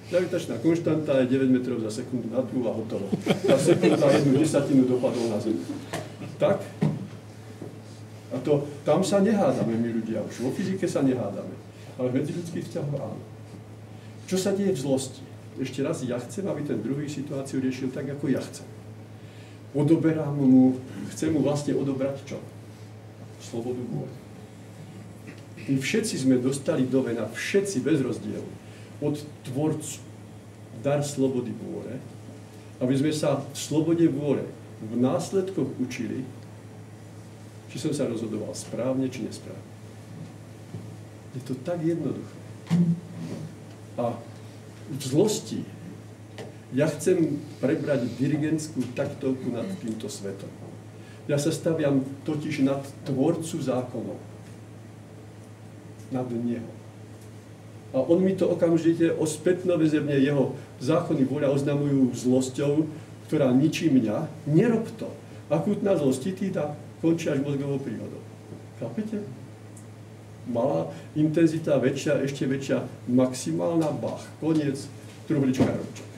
Speaker 1: Gravitačná konštanta je 9 metrov za sekundu na tú a hotovo. Tá sekunda 1/10 dopadol na Zem. Tak? A tam sa nehádame my ľudia už. Vo fyzike sa nehádame. Ale v medziľudských vzťahoch áno. Čo sa deje v zlosti? Ešte raz, ja chcem, aby ten druhý situáciu riešil tak, ako ja chcem. Odoberám mu, chcem mu vlastne odobrať čo? Slobodu vôle. My všetci sme dostali do vena, všetci bez rozdielu, od Tvorcu dar slobody vôle, aby sme sa v slobode vôle v následkoch učili, či som sa rozhodoval správne, či nesprávne. Je to tak jednoduché. A v zlosti ja chcem prebrať dirigentskú taktovku nad týmto svetom. Ja sa staviam totiž nad Tvorcu zákonov. Nad Neho. A on mi to okamžite ospätnoväzne jeho zákony vôľa oznamujú zlosťou, ktorá ničí mňa. Nerob to. Akútna zlostitída končí až mozgovou príhodou. Chápete? Malá intenzita, väčšia, ešte väčšia, maximálna, bach, koniec, truhlička rovček.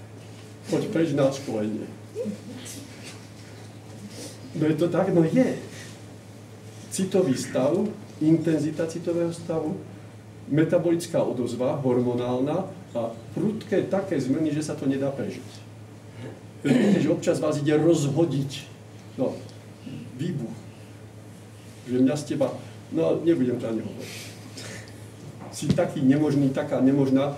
Speaker 1: Poď preč na školenie. No je to tak? No je. Citový stav, intenzita citového stavu, metabolická odozva, hormonálna a prudké také zmeny, že sa to nedá prežiť. Viete, že občas vás ide rozhodiť. No, výbuch. Že mňa z teba, no nebudem to ani hovoriť. Si taký nemožný, taká nemožná.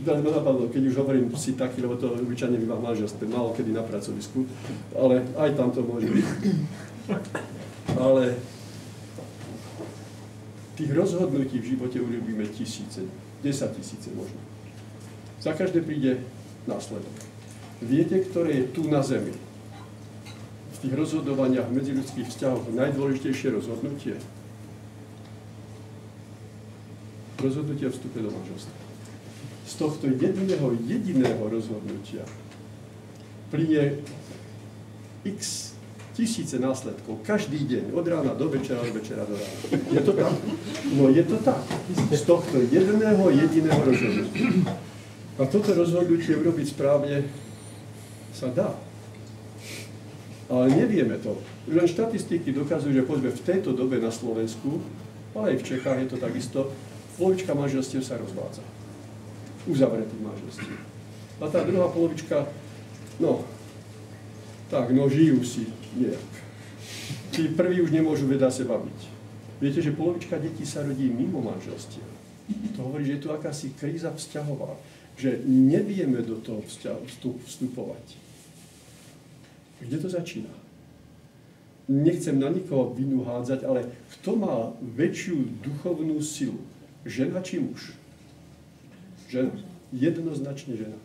Speaker 1: Napadlo, keď už hovorím si taký, lebo to obyčajne býva v manželstve, málo kedy na pracovisku, ale aj tam to môže byť. Ale tých rozhodnutí v živote urobíme tisíce, 10 000 možno. Za každé príde následok. Viete, ktoré je tu na zemi? V tých rozhodovaniach v medziľudských vzťahoch najdôležitejšie rozhodnutie? Rozhodnutie o vstupe do manželstva. Z tohto jediného rozhodnutia plynie x tisíce následkov, každý deň, od rána do večera, od večera do rána. Je to tak? No je to tak. Z tohto jediného rozhodnutia. A toto rozhodnutie urobiť správne sa dá. Ale nevieme to. Len štatistiky dokazujú, že poďme v tejto dobe na Slovensku, ale aj v Čechách je to takisto, polovička manželstiev sa rozvádza. Uzavretých manželstiev. A tá druhá polovička, žijú si nejak. Tí prví už nemôžu vedľa seba byť. Viete, že polovička detí sa rodí mimo manželstiev. To hovorí, že je tu akási kríza vzťahová, že nevieme do toho vstupovať. Kde to začína? Nechcem na nikoho vinu hádzať, ale kto má väčšiu duchovnú silu? Žena či muž? Žena. Jednoznačne žena.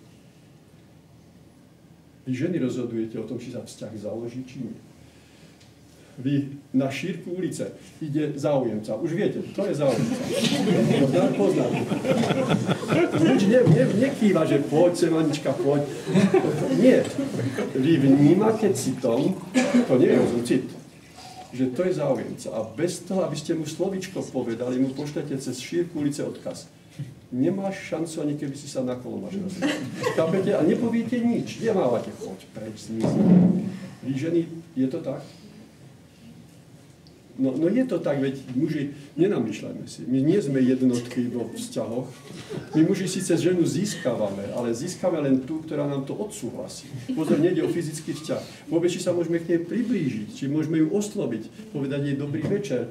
Speaker 1: Vy ženy rozhodujete o tom, či sa vzťah založí, či nie. Vy na šírku ulice ide záujemca. Už viete, to je záujemca. Poznáte. Nič nekýva, že poď, Semanička, poď. Nie. Vy vnímate citom, to nie je cit, že to je záujemca. A bez toho, aby ste mu slovičko povedali, mu pošlete cez šírku ulice odkaz. Nemáš šancu, ani keby si sa na kolo máš rozhodol. Chápete? A nepoviete nič. Nemávate, choď preč, zmizni. Vy ženy, je to tak? No je to tak, veď muži, nenamýšľajme si. My nie sme jednotky vo vzťahoch. My muži síce ženu získavame, ale získame len tú, ktorá nám to odsúhlasí. Pozor, nejde o fyzický vzťah. Vôbec, či sa môžeme k nej priblížiť, či môžeme ju osloviť, povedať jej dobrý večer,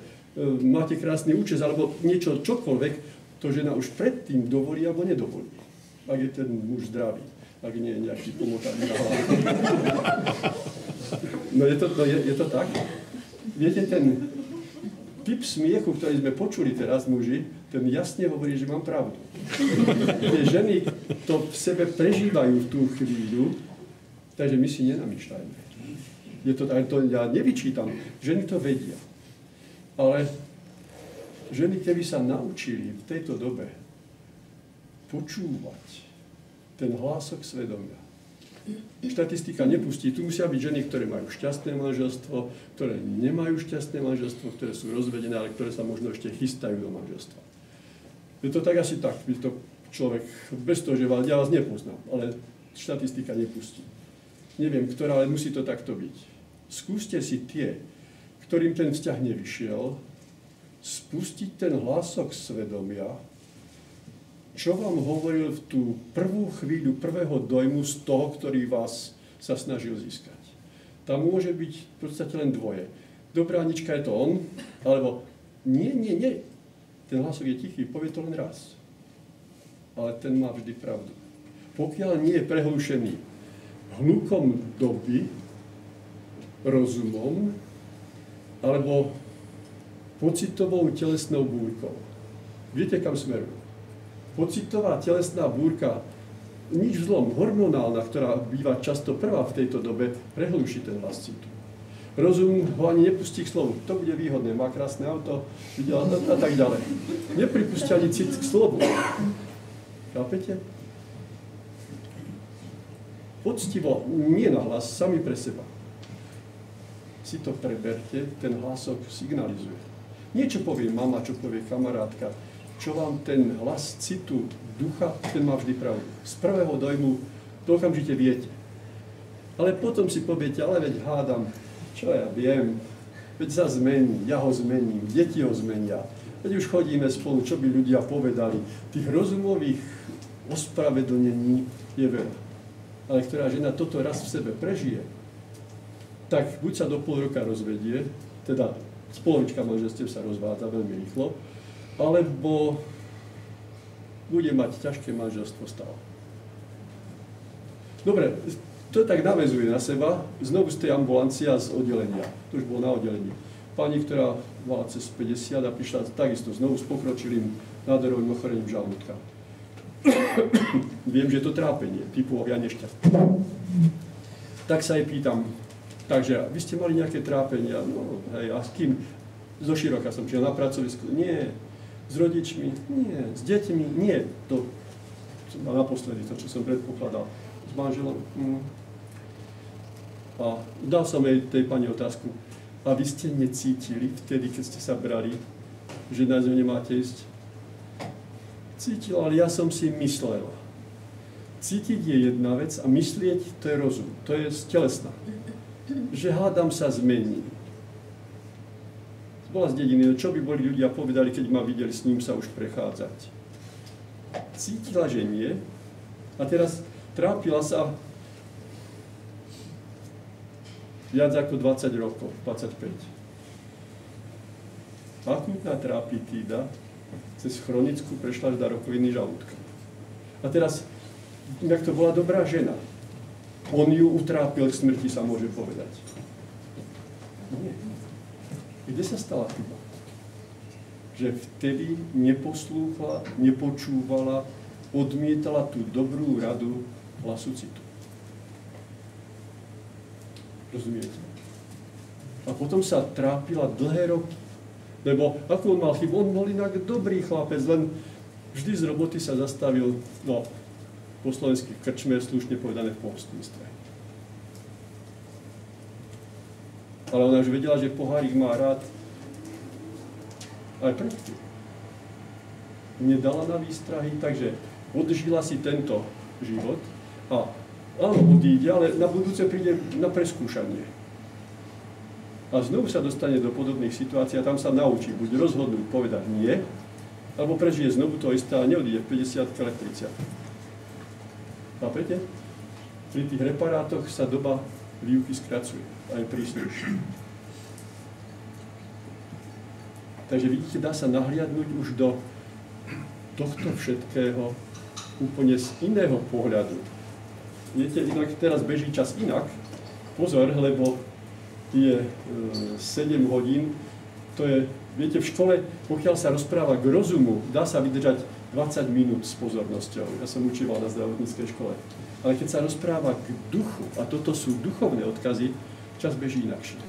Speaker 1: máte krásny účes, alebo niečo, čokoľvek, to žena už predtým dovolí alebo nedovolí. Ak je ten muž zdravý, ak nie je nejaký pomotaný na hlavu. No je to tak? Viete, ten typ smiechu, ktorý sme počuli teraz, muži, ten jasne hovorí, že mám pravdu. Tie ženy to v sebe prežívajú v tú chvíľu, takže my si nenamýšľajme. Je to ja nevyčítam, ženy to vedia. Ale ženy, keby sa naučili v tejto dobe počúvať ten hlások svedomia. Štatistika nepustí. Tu musia byť ženy, ktoré majú šťastné manželstvo, ktoré nemajú šťastné manželstvo, ktoré sú rozvedené, ale ktoré sa možno ešte chystajú do manželstva. Je to tak asi tak, by to človek, bez toho, že ja vás nepoznám, ale štatistika nepustí. Neviem, ktorá, ale musí to takto byť. Skúste si tie, ktorým ten vzťah nevyšiel, spustiť ten hlások svedomia, čo vám hovoril v tú prvú chvíľu, prvého dojmu z toho, ktorý vás sa snažil získať. Tam môže byť v podstate len dvoje. Dobrá Anička, je to on, alebo nie. Ten hlások je tichý, povie to len raz. Ale ten má vždy pravdu. Pokiaľ nie je prehlušený hlukom doby, rozumom, alebo pocitovou telesnou búrkou. Viete, kam smerujú? Pocitová telesná búrka, nič zlom, hormonálna, ktorá býva často prvá v tejto dobe, prehluší ten hlas citu. Rozum ho ani nepustí k slovu. To bude výhodné, má krásne auto, videla a tak ďalej. Nepripustí ani cit k slovu. Chápete? poctivo, nie na hlas, sami pre seba. Si to preberte, ten hlasok signalizuje. Niečo povie mama, čo povie kamarátka, čo vám ten hlas citu, ducha, ten má vždy pravdu. Z prvého dojmu to okamžite viete. Ale potom si poviete, ale veď hádam, čo ja viem, veď sa zmení, ja ho zmením, deti ho zmenia. Veď už chodíme spolu, čo by ľudia povedali. Tých rozumových ospravedlnení je veľa. Ale ktorá žena toto raz v sebe prežije, tak buď sa do pol roka rozvedie, teda z polovička manželstiev sa rozvádza veľmi rýchlo, alebo bude mať ťažké manželstvo stále. Dobre, to tak naväzuje na seba, znovu z tej ambulancia z oddelenia. To už bolo na oddelení. Pani, ktorá mala cez 50 a prišla takisto znovu s pokročilým nádorovým ochorením žalúdka. Viem, že je to trápenie, typu ja nešťastný. Tak sa jej pýtam, takže vy ste mali nejaké trápenia? No, hej, a s kým? Zo široka som prišiel na pracovisku. Nie. S rodičmi? Nie. S deťmi? Nie. To som mal naposledy, to, čo som predpokladal. S manželom? A dal som jej tej pani otázku. A vy ste necítili vtedy, keď ste sa brali, že na zem nemáte ísť? Cítil, ale ja som si myslel. Cítiť je jedna vec a myslieť to je rozum, to je stelesná. Že hádam sa zmení. Bola z dediny, čo by boli ľudia povedali, keď ma videli s ním sa už prechádzať. Cítila, že nie a teraz trápila sa viac ako 20 rokov, 25. Akutná trápitída cez chronickú prešla až do rakoviny žalúdka. A teraz, jak to bola dobrá žena, on ju utrápil k smrti, sa môže povedať. Nie. Kde sa stala chyba? Že vtedy neposlúchla, nepočúvala, odmietala tú dobrú radu hlasu citu. Rozumiete? A potom sa trápila dlhé roky. Lebo ako on mal chybu, on bol inak dobrý chlapec, len vždy z roboty sa zastavil, no, po slovensky krčme, slušne povedané v pohostinstve. Ale ona už vedela, že pohárik má rád aj predtým. Nedala na výstrahy, takže odžila si tento život a áno, odíde, ale na budúce príde na preskúšanie. A znovu sa dostane do podobných situácií a tam sa naučí buď rozhodnúť, povedať nie, alebo prežije znovu to isté a neodíde v 50-ke, ale v 30. Chápete? Pri tých reparátoch sa doba výuky skracuje, aj prísnejšie. Takže vidíte, dá sa nahliadnúť už do tohto všetkého úplne z iného pohľadu. Viete, inak teraz beží čas inak. Pozor, lebo je 7 hodín, to je, viete, v škole, pokiaľ sa rozpráva k rozumu, dá sa vydržať 20 minút s pozornosťou. Ja som učíval na zdravotníckej škole. Ale keď sa rozpráva k duchu, a toto sú duchovné odkazy, čas beží inakšie.